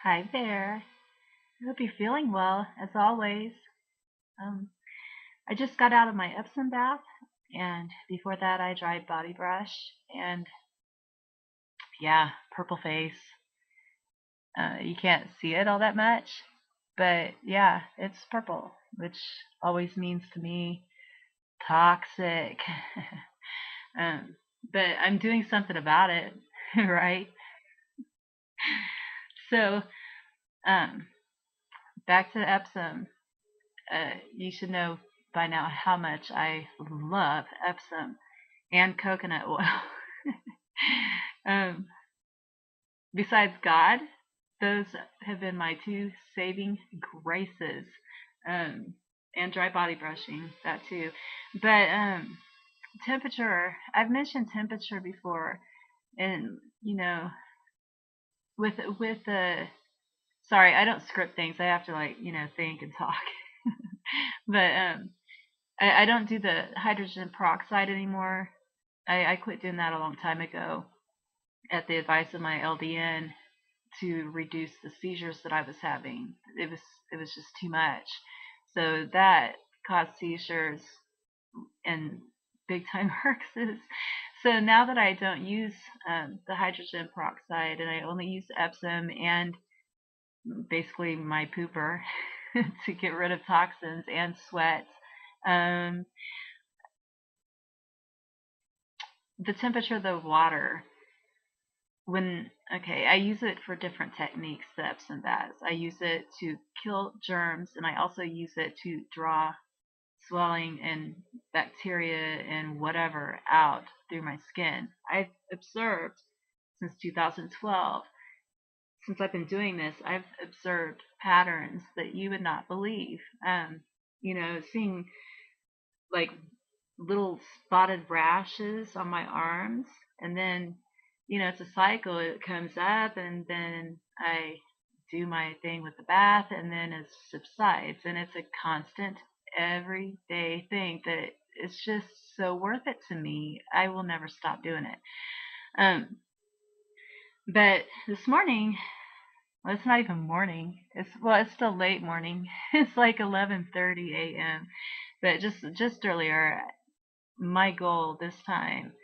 Hi there. I hope you're feeling well, as always. Um, I just got out of my Epsom bath, and before that, I dried body brush, and yeah, purple face. You can't see it all that much, but yeah, it's purple, which always means to me toxic. um, but I'm doing something about it, right? So, um, back to Epsom. You should know by now how much I love Epsom and coconut oil. um, Besides God, those have been my two saving graces. Um, and dry body brushing, that too. But temperature, I've mentioned temperature before, and with the sorry, I don't script things. I have to think and talk. But I don't do the hydrogen peroxide anymore. I quit doing that a long time ago at the advice of my LDN to reduce the seizures that I was having. It was just too much. So that caused seizures and big time herxes. So now that I don't use the hydrogen peroxide and I only use Epsom and basically my pooper to get rid of toxins and sweat, um, the temperature of the water when okay, I use it for different techniques, the Epsom baths. I use it to kill germs, and I also use it to draw swelling and bacteria and whatever out through my skin. I've observed since 2012, since I've been doing this, I've observed patterns that you would not believe. Seeing like little spotted rashes on my arms, and then it's a cycle. It comes up, and then I do my thing with the bath, and then it subsides, and it's a constant everyday thing that it's just so worth it to me. I will never stop doing it. Um but this morning, well, it's not even morning. It's still late morning. It's like 11:30 a.m. But just earlier, my goal this time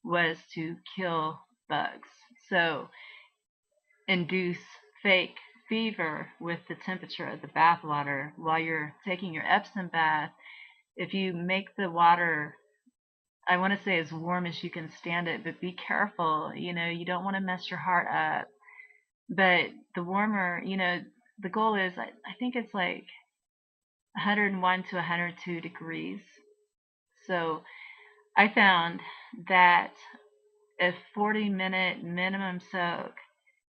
was to kill bugs. So induce fake fever with the temperature of the bath water while you're taking your Epsom bath. If you make the water, I want to say as warm as you can stand it, but be careful. You don't want to mess your heart up. But the warmer, the goal is, I think it's like 101 to 102 degrees. So I found that a 40-minute minimum soak,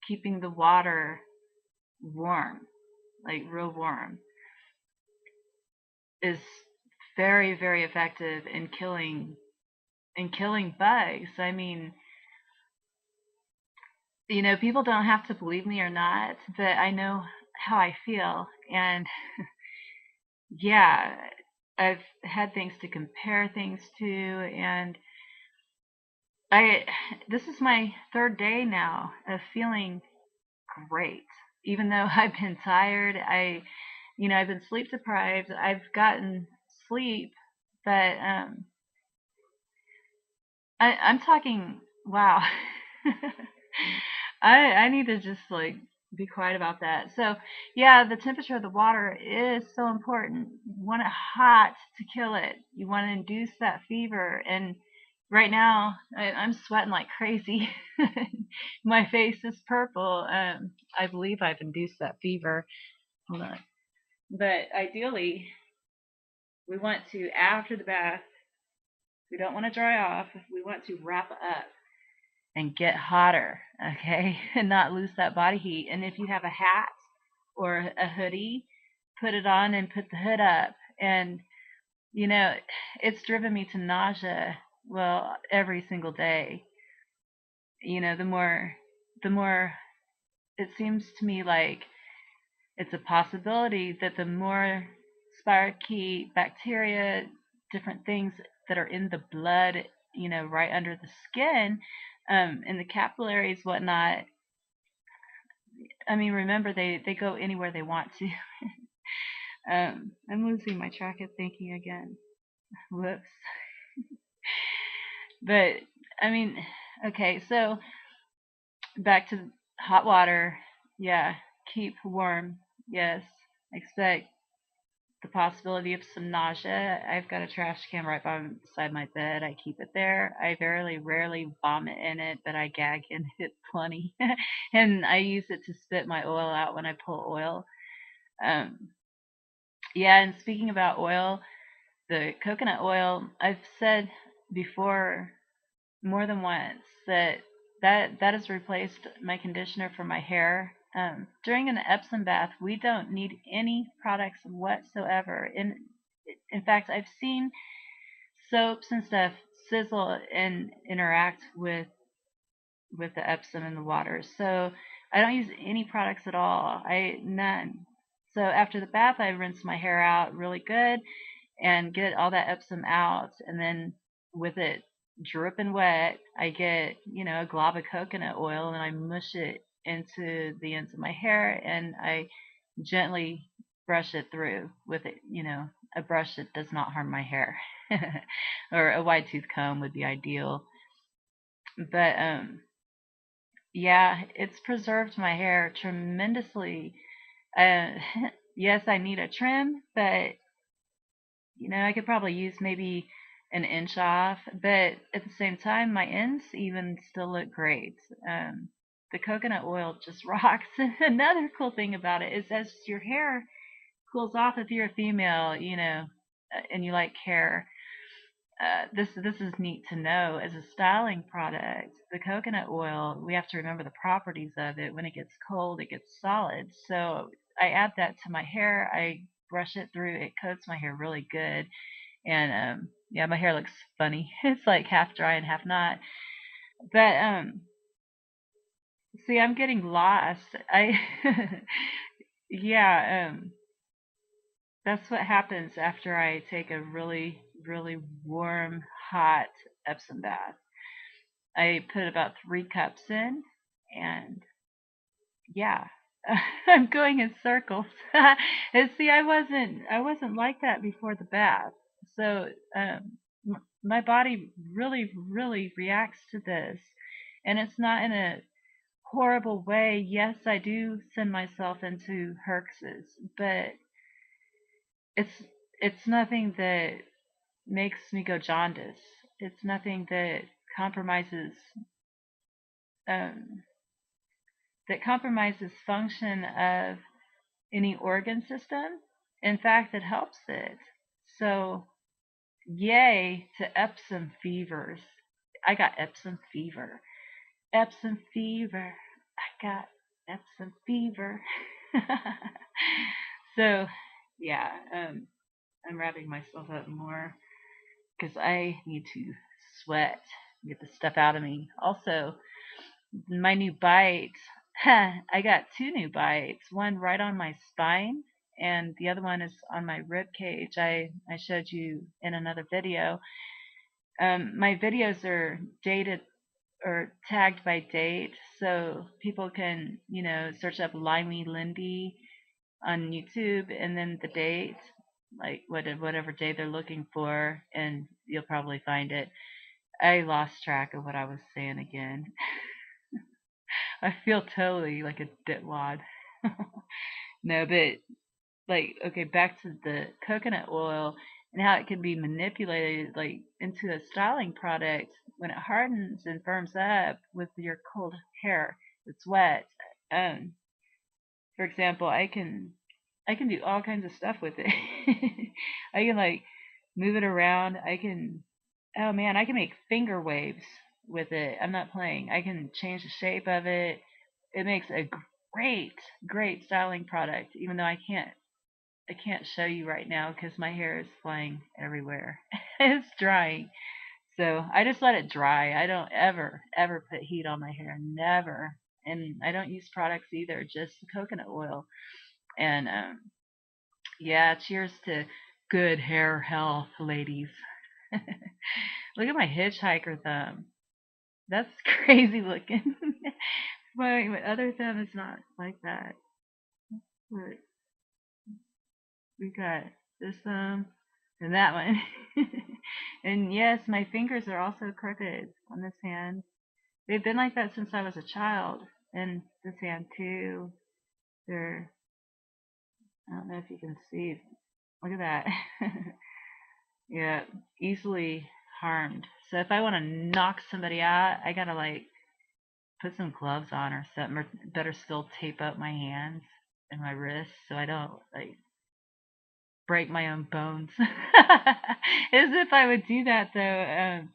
keeping the water warm, like real warm, is very, very effective in killing bugs. I mean, people don't have to believe me or not, but I know how I feel. And yeah, I've had things to compare things to, and I this is my third day now of feeling great. Even though I've been tired, I've been sleep deprived. I've gotten sleep, but I'm talking. Wow. I need to just like be quiet about that. So yeah, the temperature of the water is so important. You want it hot to kill it. You want to induce that fever. And right now, I'm sweating like crazy. My face is purple. I believe I've induced that fever. Hold on. But ideally, we want to, after the bath, we don't want to dry off. We want to wrap up and get hotter, okay? And not lose that body heat. And if you have a hat or a hoodie, put it on and put the hood up. And, you know, it's driven me to nausea, well, every single day. The more it seems to me like it's a possibility that the more spirochete bacteria, different things that are in the blood, right under the skin, in the capillaries, whatnot, I mean, remember they go anywhere they want to. I'm losing my track of thinking again. Whoops. But I mean, okay, so back to hot water. Yeah, keep warm. Yes, expect the possibility of some nausea. I've got a trash can right beside my bed. I keep it there. I very rarely vomit in it, but I gag in it plenty. And I use it to spit my oil out when I pull oil. Um, yeah, and speaking about oil, the coconut oil, I've said before more than once that has replaced my conditioner for my hair. During an Epsom bath, we don't need any products whatsoever. In fact, I've seen soaps and stuff sizzle and interact with the Epsom in the water. So I don't use any products at all. I none. So after the bath, I rinse my hair out really good and get all that Epsom out. And then with it dripping wet, I get, a glob of coconut oil and I mush it into the ends of my hair and I gently brush it through with it, a brush that does not harm my hair. Or a wide tooth comb would be ideal. But yeah, it's preserved my hair tremendously. Uh, yes, I need a trim, but I could probably use maybe an inch off, but at the same time, my ends even still look great. The coconut oil just rocks. Another cool thing about it is as your hair cools off, if you're a female, and you like hair, this is neat to know. As a styling product, the coconut oil, we have to remember the properties of it. When it gets cold, it gets solid. So I add that to my hair. I brush it through. It coats my hair really good. And yeah, my hair looks funny. It's like half dry and half not. But see, I'm getting lost. I yeah, that's what happens after I take a really, really warm, hot Epsom bath. I put about 3 cups in, and yeah, I'm going in circles. And see, I wasn't like that before the bath. So my body really, really reacts to this, and it's not in a horrible way. Yes, I do send myself into herxes, but it's it's nothing that makes me go jaundice. It's nothing that compromises um, function of any organ system. In fact, it helps it. So, yay to Epsom fevers. I got Epsom fever. Epsom fever. I got Epsom fever. So, yeah, I'm wrapping myself up more because I need to sweat, get the stuff out of me. Also, my new bite. I got 2 new bites. One right on my spine, and the other one is on my rib cage. I showed you in another video. My videos are dated or tagged by date, so people can search up Limey Lindy on YouTube and then the date, like whatever day they're looking for, and you'll probably find it. I lost track of what I was saying again. I feel totally like a ditwad. No, but like, okay, back to the coconut oil and how it can be manipulated like into a styling product when it hardens and firms up with your cold hair that's wet. Um, for example, I can do all kinds of stuff with it. I can like move it around. Oh man, I can make finger waves with it. I'm not playing. I can change the shape of it. It makes a great, great styling product, even though I can't show you right now because my hair is flying everywhere. It's drying. So I just let it dry. I don't ever put heat on my hair. Never. And I don't use products either, just the coconut oil. And yeah, cheers to good hair health, ladies. Look at my hitchhiker thumb. That's crazy looking. My other thumb is not like that. Look, we got this thumb and that one. And yes, my fingers are also crooked on this hand. They've been like that since I was a child. And this hand too. They're, I don't know if you can see. Look at that. Yeah, easily harmed. So if I want to knock somebody out, I gotta like put some gloves on or something, or better still tape up my hands and my wrists so I don't like break my own bones. As if I would do that though.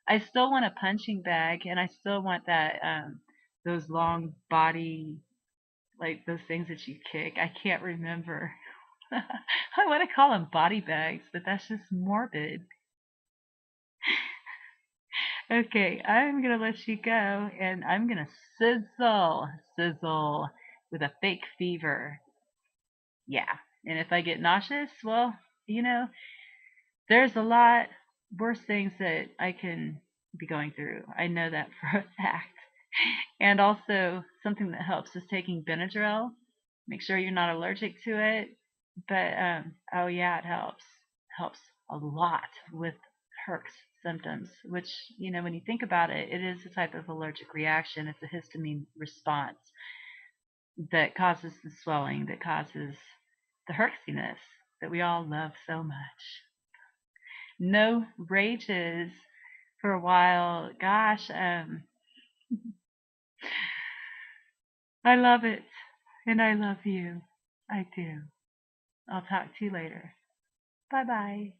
I still want a punching bag, and I still want that those long body, like those things that you kick. I can't remember. I want to call them body bags, but that's just morbid. Okay, I'm gonna let you go, and I'm gonna sizzle with a fake fever. Yeah, and if I get nauseous, well, you know, there's a lot worse things that I can be going through. I know that for a fact. And also, something that helps is taking Benadryl. Make sure you're not allergic to it. But oh yeah, it helps. Helps a lot with Herx symptoms, which when you think about it, it is a type of allergic reaction. It's a histamine response that causes the swelling, that causes the herxiness that we all love so much. No rages for a while. Gosh, I love it, and I love you. I do. I'll talk to you later. Bye bye.